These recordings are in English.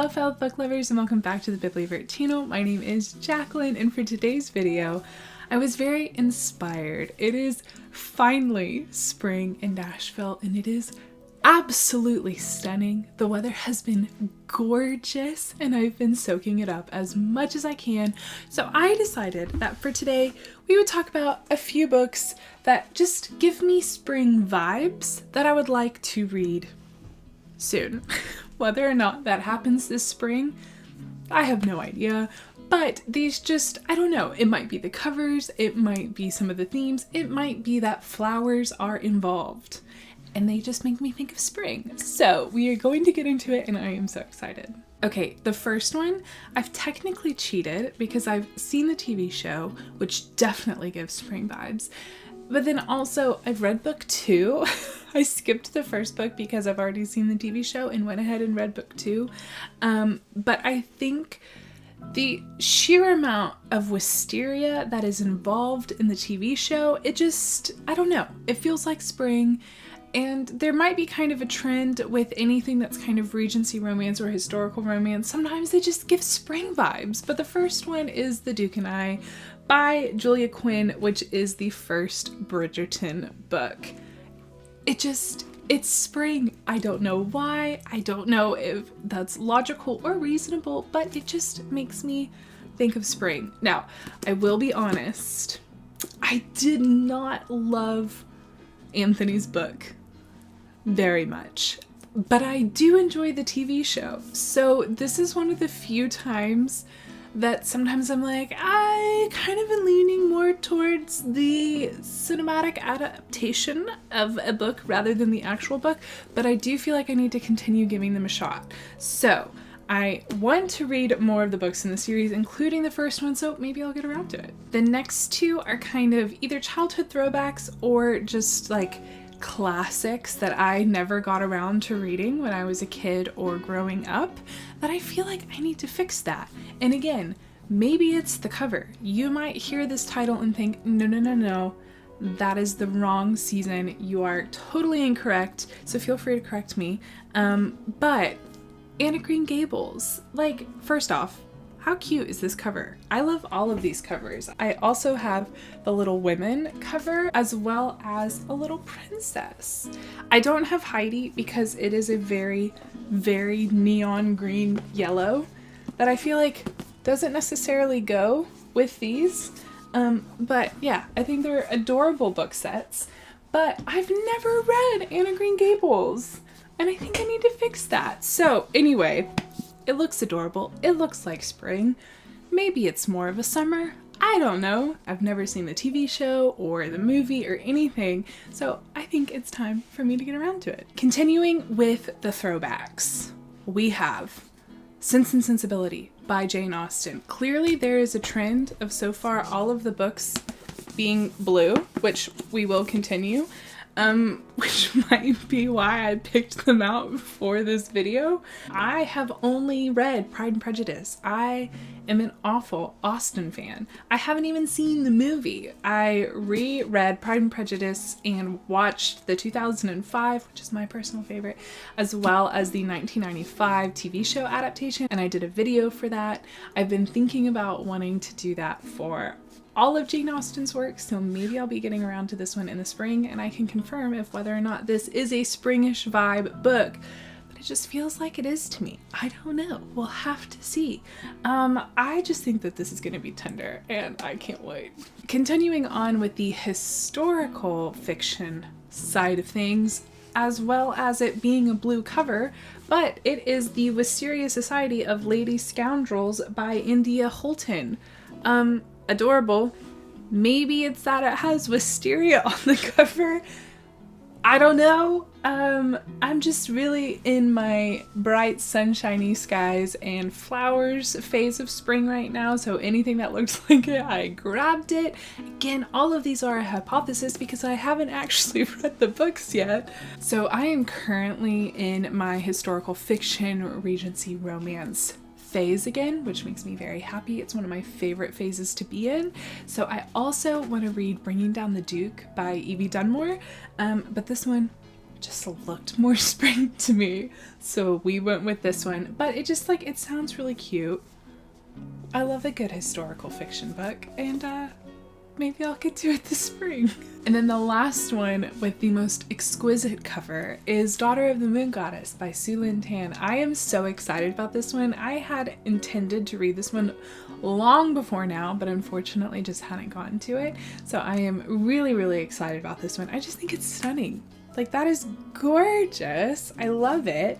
Hello fellow book lovers and welcome back to the Bibliovert channel. My name is Jacqueline and for today's video, I was very inspired. It is finally spring in Nashville and it is absolutely stunning. The weather has been gorgeous and I've been soaking it up as much as I can. So I decided that for today, we would talk about a few books that just give me spring vibes that I would like to read soon. Whether or not that happens this spring, I have no idea. But these just, I don't know, it might be the covers, it might be some of the themes, it might be that flowers are involved. And they just make me think of spring. So we are going to get into it and I am so excited. Okay, the first one, I've technically cheated because I've seen the TV show, which definitely gives spring vibes. But then also, I've read book 2. I skipped the first book because I've already seen the TV show and went ahead and read book 2. But I think the sheer amount of wisteria that is involved in the TV show, it just, I don't know, it feels like spring. And there might be kind of a trend with anything that's kind of Regency romance or historical romance. Sometimes they just give spring vibes. But the first one is The Duke and I by Julia Quinn, which is the first Bridgerton book. It's spring. I don't know why. I don't know if that's logical or reasonable, but it just makes me think of spring. Now, I will be honest. I did not love Anthony's book very much, but I do enjoy the TV show. So this is one of the few times that sometimes I'm like, I kind of am leaning more towards the cinematic adaptation of a book rather than the actual book, but I do feel like I need to continue giving them a shot. So I want to read more of the books in the series, including the first one, so maybe I'll get around to it. The next two are kind of either childhood throwbacks or just like classics that I never got around to reading when I was a kid or growing up, that I feel like I need to fix that. And again, maybe it's the cover. You might hear this title and think, no, that is the wrong season. You are totally incorrect, so feel free to correct me. But Anne of Green Gables, like, first off, how cute is this cover? I love all of these covers. I also have the Little Women cover as well as a little princess. I don't have Heidi because it is a very, very neon green yellow that I feel like doesn't necessarily go with these. But yeah, I think they're adorable book sets. But I've never read Anne of Green Gables and I think I need to fix that. So anyway, it looks adorable. It looks like spring. Maybe it's more of a summer. I don't know. I've never seen the TV show or the movie or anything, so I think it's time for me to get around to it. Continuing with the throwbacks, we have Sense and Sensibility by Jane Austen. Clearly there is a trend of so far all of the books being blue, which we will continue. Which might be why I picked them out for this video. I have only read Pride and Prejudice. I am an awful Austen fan. I haven't even seen the movie. I reread Pride and Prejudice and watched the 2005, which is my personal favorite, as well as the 1995 TV show adaptation, and I did a video for that. I've been thinking about wanting to do that for all of Jane Austen's work, so maybe I'll be getting around to this one in the spring and I can confirm if whether or not this is a springish vibe book, but it just feels like it is to me. I don't know. We'll have to see. I just think that this is going to be tender and I can't wait. Continuing on with the historical fiction side of things, as well as it being a blue cover, but it is The Wisteria Society of Lady Scoundrels by India Holton. Adorable. Maybe it's that it has wisteria on the cover. I don't know. I'm just really in my bright sunshiny skies and flowers phase of spring right now, so anything that looks like it, I grabbed it. Again, all of these are a hypothesis because I haven't actually read the books yet. So I am currently in my historical fiction Regency romance phase again, which makes me very happy. It's one of my favorite phases to be in. So I also want to read Bringing Down the Duke by Evie Dunmore, but this one just looked more spring to me. So we went with this one, but it just like, it sounds really cute. I love a good historical fiction book, and maybe I'll get to it this spring. And then the last one with the most exquisite cover is Daughter of the Moon Goddess by Su Lin Tan. I am so excited about this one. I had intended to read this one long before now, but unfortunately just hadn't gotten to it. So I am really, really excited about this one. I just think it's stunning. Like, that is gorgeous. I love it.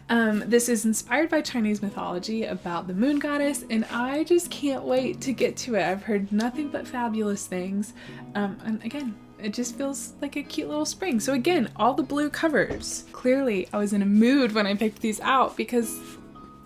This is inspired by Chinese mythology about the moon goddess, and I just can't wait to get to it. I've heard nothing but fabulous things. And again, it just feels like a cute little spring. So again, all the blue covers. Clearly, I was in a mood when I picked these out because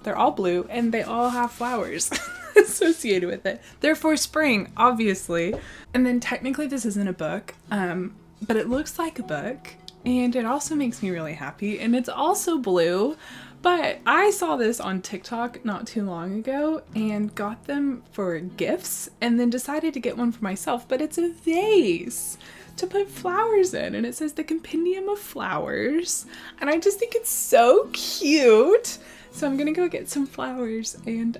they're all blue and they all have flowers associated with it. Therefore, spring, obviously. And then technically this isn't a book, but it looks like a book. And it also makes me really happy, and it's also blue, but I saw this on TikTok not too long ago and got them for gifts and then decided to get one for myself, but it's a vase to put flowers in, and it says the Compendium of Flowers, and I just think it's so cute. So I'm gonna go get some flowers and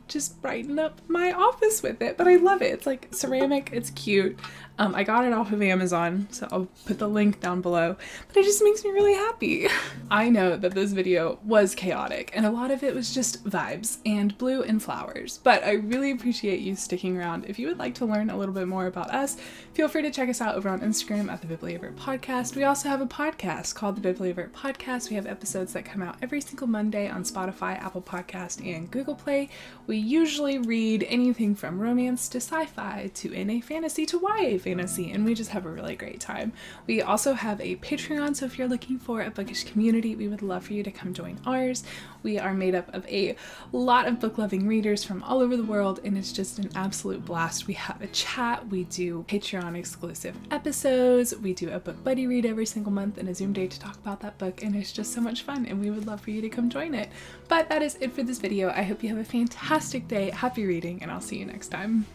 just brighten up my office with it. But I love it. It's like ceramic, it's cute. I got it off of Amazon, so I'll put the link down below. But it just makes me really happy. I know that this video was chaotic and a lot of it was just vibes and blue and flowers. But I really appreciate you sticking around. If you would like to learn a little bit more about us, feel free to check us out over on Instagram at the Bibliovertpodcast. We also have a podcast called the Bibliovertpodcast. We have episodes that come out every single Monday on Spotify, Apple Podcast, and Google Play. We usually read anything from romance to sci-fi to NA fantasy to YA fantasy, and we just have a really great time. We also have a Patreon, so if you're looking for a bookish community, we would love for you to come join ours. We are made up of a lot of book-loving readers from all over the world, and it's just an absolute blast. We have a chat, we do Patreon exclusive episodes, we do a book buddy read every single month and a Zoom day to talk about that book, and it's just so much fun, and we would love for you to come join it. But that is it for this video. I hope you have a fantastic day, happy reading, and I'll see you next time.